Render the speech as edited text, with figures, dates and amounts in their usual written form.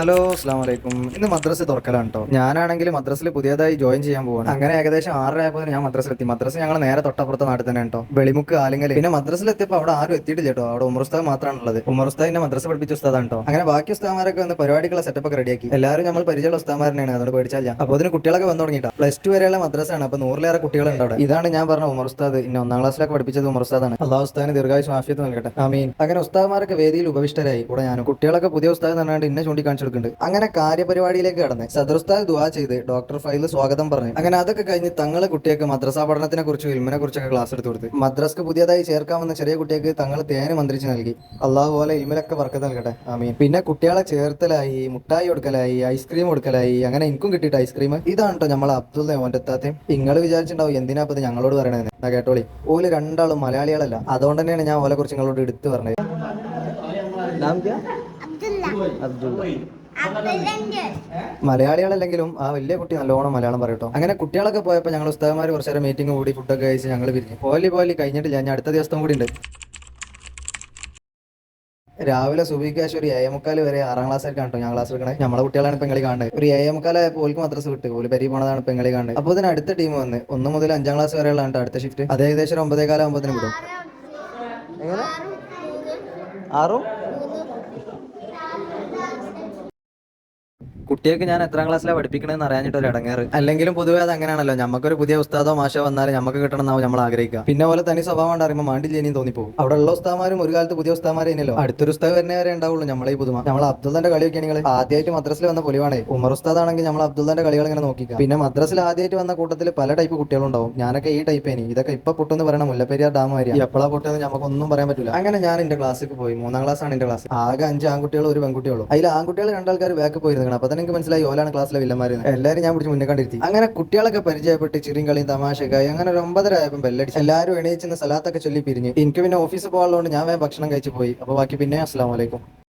Hello, അസ്സാം വലൈക്കും. ഇന്ന് മദ്രസ തുറക്കലാണ് കേട്ടോ. ഞാനാണെങ്കിൽ മദ്രസിൽ പുതിയതായി ജോയിൻ ചെയ്യാൻ പോവാണ്. അങ്ങനെ ഏകദേശം 6:30 ആയപ്പോൾ ഞാൻ മദ്രസിലെത്തി. മദ്രസ ഞങ്ങൾ നേരെ തൊട്ടപ്പുറത്തെ നാട്ടിൽ തന്നെ കേട്ടോ, വെളിമുക്ക് ആലിങ്ങൽ. പിന്നെ മദ്രസിലെത്തിയപ്പോൾ അവിടെ ആരും എത്തിയിട്ടില്ല കേട്ടോ. അവിടെ ഉമർ ഉസ്താദ് മാത്രമാണ് ഉള്ളത്. ഉമർ ഉസ്താദിന്റെ മദ്രസ പഠിപ്പിച്ച ഉസ്താദാണ് കേട്ടോ. അങ്ങനെ ബാക്കി ഉസ്താദന്മാരൊക്കെ വന്ന് പരിപാടിക്കുള്ള സെറ്റപ്പ് ഒക്കെ റെഡിയാക്കി. എല്ലാവരും നമ്മൾ പരിചയമുള്ള ഉസ്താദന്മാരനെയാണ്, അതുകൊണ്ട് പേടിച്ചാൽ. അപ്പോൾ അതിന് കുട്ടികളൊക്കെ വന്നു തുടങ്ങിയിട്ടാ. +2 വരെയുള്ള മദ്രസയാണ്. അപ്പോൾ 100-ലേറെ കുട്ടികളുണ്ട് അവിടെ. ഇതാണ് ഞാൻ പറഞ്ഞ ഉമർ ഉസ്താദ്. ഇന്നെ 1-ാം ക്ലാസ്സിലൊക്കെ പഠിപ്പിച്ചത് ഉമർ ഉസ്താദാണ്. അള്ളാഹു ഉസ്താദിന് ദീർഘായുസ്സും ആഫിയത്തും നൽകട്ടെ, ആമീൻ. അങ്ങനെ ഉസ്താദന്മാരൊക്കെ വേദിയിൽ ഉപവിഷ്ടരായി. കൂടെ ഞാനും. കുട്ടികളൊക്കെ പുതിയ ഉസ്താദ് എന്നാണ്ട് ഇന്നെ ചൂണ്ടിക്കാണിച്ചു കൊടുക്കുന്നുണ്ട്. അങ്ങനെ കാര്യപരിപാടിയിലേക്ക് കടന്ന് സദർ ഉസ്താദ് ദുആ ചെയ്ത് ഡോക്ടർ ഫൈൽ സ്വാഗതം പറഞ്ഞു. അങ്ങനെ അതൊക്കെ കഴിഞ്ഞ് തങ്ങളെ കുട്ടിയൊക്കെ മദ്രസ പഠനത്തിനെ കുറിച്ചും ഇൽമിനെ കുറിച്ചൊക്കെ ക്ലാസ് എടുത്തു കൊടുത്ത്. മദ്രസ്ക്ക് പുതിയതായി ചേർക്കാമെന്ന ചെറിയ കുട്ടിയൊക്കെ തങ്ങൾ തേന് മന്ത്രിച്ച് നൽകി. അള്ളാഹു പോലെ ഇൽമിലൊക്കെ ബർക്കത്ത് നൽകട്ടെ, ആമീൻ. പിന്നെ കുട്ടികളെ ചേർത്തലായി, മുട്ടായി കൊടുക്കലായി, ഐസ്ക്രീം കൊടുക്കലായി. അങ്ങനെ എനിക്കും കിട്ടിയിട്ട് ഐസ്ക്രീം. ഇതാണ് കേട്ടോ നമ്മളെ അബ്ദുള്ള ഓൻ്റെ എത്താത്തയും. നിങ്ങൾ വിചാരിച്ചിട്ടുണ്ടാവും എന്തിനാ ഇത് ഞങ്ങളോട് പറയണതെന്ന്. കേട്ടോളി, ഓല് രണ്ടാളും മലയാളികളല്ല. അതുകൊണ്ട് തന്നെയാണ് ഞാൻ ഓലെ കുറിച്ച് നിങ്ങളോട് എടുത്തു പറഞ്ഞത്. മലയാളികളല്ലെങ്കിലും ആ വലിയ കുട്ടി നല്ലോണം മലയാളം പറയട്ടോ. അങ്ങനെ കുട്ടികളൊക്കെ പോയപ്പോൾ ഞങ്ങൾ ഉസ്താദന്മാർ കുറച്ച് നേരം മീറ്റിംഗ് കൂടി ഫുഡൊക്കെ കഴിച്ച് ഞങ്ങൾ പിരിഞ്ഞു. പോലി കഴിഞ്ഞിട്ടില്ല, ഞാൻ അടുത്ത ദിവസം കൂടി ഉണ്ട്. രാവിലെ സുബഹിക്ക് ഒരു 7:45 വരെ 6-ാം ക്ലാസ്സൊക്കെ കേട്ടോ ഞാൻ ക്ലാസ് എടുക്കണേ. നമ്മളെ കുട്ടികളാണ് ഇപ്പം കളി കാണുന്നത്. ഒരു 7:45 ഓൽക്ക് മദ്രസ വിട്ട് ഓല് പെരി പോണതാണ് ഇപ്പം കളി കാണുന്നത്. അപ്പോൾ ഇതിന് അടുത്ത ടീം വന്ന് 1 മുതൽ 5-ാം ക്ലാസ് വരെയുള്ള അടുത്ത ഷിഫ്റ്റ്. അത് ഏകദേശം 9:15 ആകുമ്പോഴത്തേനും വിടും. എങ്ങനെ 6? കുട്ടികൾക്ക് ഞാൻ എത്രാം ക്ലാസ്സിലാണ് പഠിപ്പിക്കണമെന്ന് അറിയാഞ്ഞിട്ട് ഒരു ഇടങ്ങേറ്. അല്ലെങ്കിലും പൊതുവേ അത് അങ്ങനെയാണല്ലോ, നമുക്കൊരു പുതിയ ഉസ്താദോ മാഷോ വന്നാലും നമുക്ക് കിട്ടണമെന്നാവും നമ്മൾ ആഗ്രഹിക്കുക. പിന്നെ പോലെ തനി സ്വഭാവം ഉണ്ടാകുമ്പോൾ മാണ്ടില്ലേനും തോന്നിപ്പോകും. അവിടെ ഉള്ള ഉസ്താദന്മാരും ഒരു കാലത്ത് പുതിയ ഉസ്താദന്മാരേനല്ലോ. അടുത്തൊരു ഉസ്താദ് വരുന്നേ വരെ ഉണ്ടാവുള്ളൂ നമ്മളെ ഈ പുതുമ. നമ്മൾ അബ്ദുള്ളന്റെ കളിയൊക്കെ നിങ്ങൾ ആദ്യമായിട്ട് മദ്രസിൽ വന്ന പൊലിവാണേ. ഉമർ ഉസ്താദ് ആണെങ്കിൽ നമ്മൾ അബ്ദുള്ളന്റെ കളികൾ ഇങ്ങനെ നോക്കിക്കുക. പിന്നെ മദ്രസിൽ ആദ്യമായിട്ട് വന്ന കൂട്ടത്തിൽ പല ടൈപ്പ് കുട്ടികളുണ്ടാവും. ഞാനൊക്കെ ഈ ടൈപ്പ് ഇനി ഇതൊക്കെ ഇപ്പൊ പൊട്ടെന്ന് പറയണം, മുല്ലപ്പെരിയാർ ഡാം വരിക എപ്പോഴാ പൊട്ടെന്ന് നമുക്കൊന്നും പറയാൻ പറ്റില്ല. അങ്ങനെ ഞാൻ എന്റെ ക്ലാസ്സിൽ പോയി. 3-ാം ക്ലാസ് ആണ് എന്റെ ക്ലാസ്. ആകെ 5 ആൺകുട്ടികളും ഒരു പെൺകുട്ടികളും. അതിൽ ആൺകുട്ടികൾ 2 ആൾക്കാർ ബാക്ക് പോയിരുന്നു. അപ്പൊ തന്നെ എനിക്ക് മനസ്സിലായി ഓലാണ് ക്ലാസ്സിലെ വില്ലന്മാരെന്ന്. എല്ലാവരും ഞാൻ പിടിച്ച് മുന്നേ കണ്ടിരുത്തി. അങ്ങനെ കുട്ടികളൊക്കെ പരിചയപ്പെട്ട് ചിരിയും കളിയും തമാശക്കായി. അങ്ങനെ ഒരു 9:30 ആയപ്പോൾ ബെല്ലടിച്ച് എല്ലാവരും എണീച്ചെന്ന് സലാത്തൊക്കെ ചൊല്ലി പിരിഞ്ഞ്. എനിക്ക് പിന്നെ ഓഫീസിൽ പോകാനുള്ളതുകൊണ്ട് ഞാൻ വേഗം ഭക്ഷണം കഴിച്ചു പോയി. അപ്പോൾ ബാക്കി പിന്നെ അസ്സലാമു അലൈക്കും.